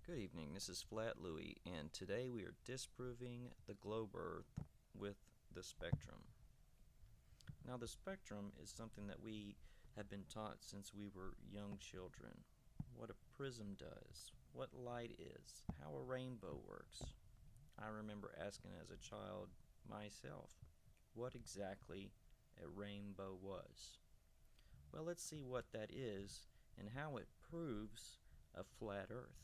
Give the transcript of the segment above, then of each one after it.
Good evening, this is Flat Louie, and today we are disproving the globe Earth with the spectrum. Now, the spectrum is something that we have been taught since we were young children. What a prism does, what light is, how a rainbow works. I remember asking as a child myself what exactly a rainbow was. Well, let's see what that is and how it proves a flat Earth.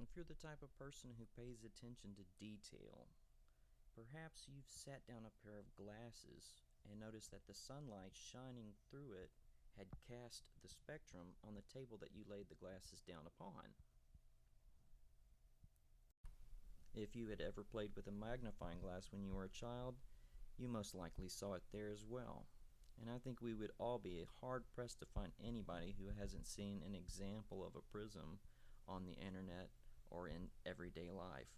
If you're the type of person who pays attention to detail, perhaps you've sat down a pair of glasses and noticed that the sunlight shining through it had cast the spectrum on the table that you laid the glasses down upon. If you had ever played with a magnifying glass when you were a child, you most likely saw it there as well. And I think we would all be hard-pressed to find anybody who hasn't seen an example of a prism on the internet or in everyday life.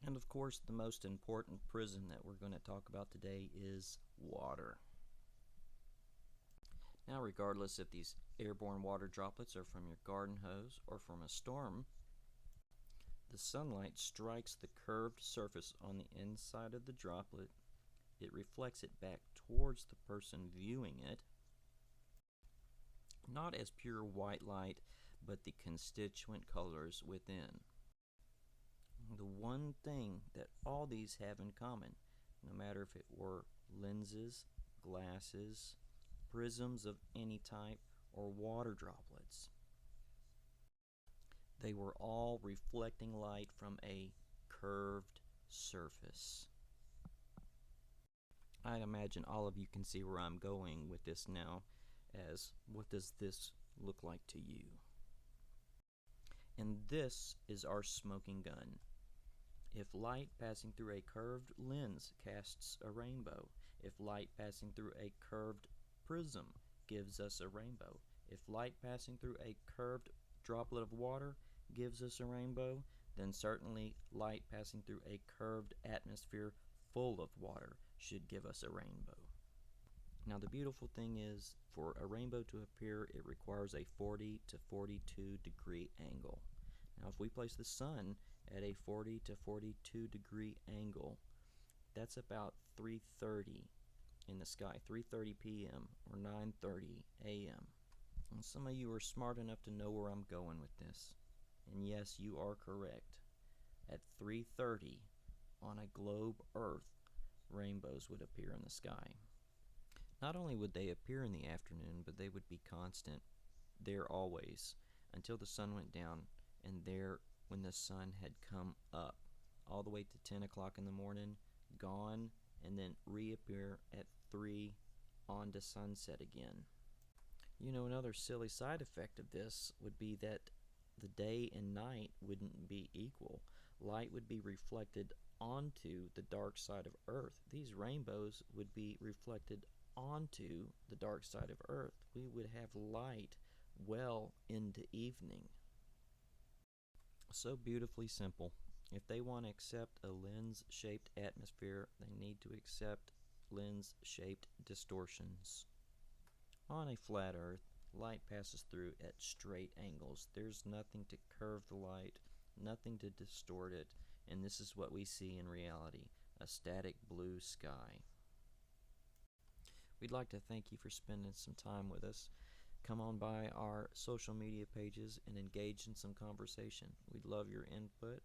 And of course, the most important prism that we're going to talk about today is water. Now, regardless if these airborne water droplets are from your garden hose or from a storm, the sunlight strikes the curved surface on the inside of the droplet. It reflects it back towards the person viewing it, not as pure white light, but the constituent colors within. The one thing that all these have in common, no matter if it were lenses, glasses, prisms of any type, or water droplets, they were all reflecting light from a curved surface. I imagine all of you can see where I'm going with this now, as what does this look like to you? And this is our smoking gun. If light passing through a curved lens casts a rainbow, if light passing through a curved prism gives us a rainbow, if light passing through a curved droplet of water gives us a rainbow, then certainly light passing through a curved atmosphere full of water should give us a rainbow. Now, the beautiful thing is, for a rainbow to appear, it requires a 40 to 42 degree angle. Now, if we place the sun at a 40 to 42 degree angle, that's about 3:30 in the sky, 3:30 p.m. or 9:30 a.m. And some of you are smart enough to know where I'm going with this. And yes, you are correct. At 3:30 on a globe Earth, rainbows would appear in the sky. Not only would they appear in the afternoon, but they would be constant, there always, until the sun went down, and there when the sun had come up, all the way to 10 o'clock in the morning, gone, and then reappear at 3 on to sunset again. You know, another silly side effect of this would be that the day and night wouldn't be equal. Light would be reflected onto the dark side of Earth. These rainbows would be reflected onto the dark side of Earth. We would have light well into evening. So beautifully simple. If they want to accept a lens-shaped atmosphere, they need to accept lens-shaped distortions. On a flat Earth, light passes through at straight angles. There's nothing to curve the light, nothing to distort it, and this is what we see in reality, a static blue sky. We'd like to thank you for spending some time with us. Come on by our social media pages and engage in some conversation. We'd love your input.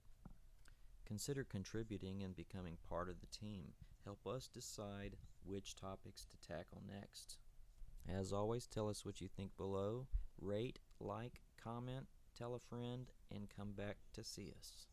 Consider contributing and becoming part of the team. Help us decide which topics to tackle next. As always, tell us what you think below. Rate, like, comment, tell a friend, and come back to see us.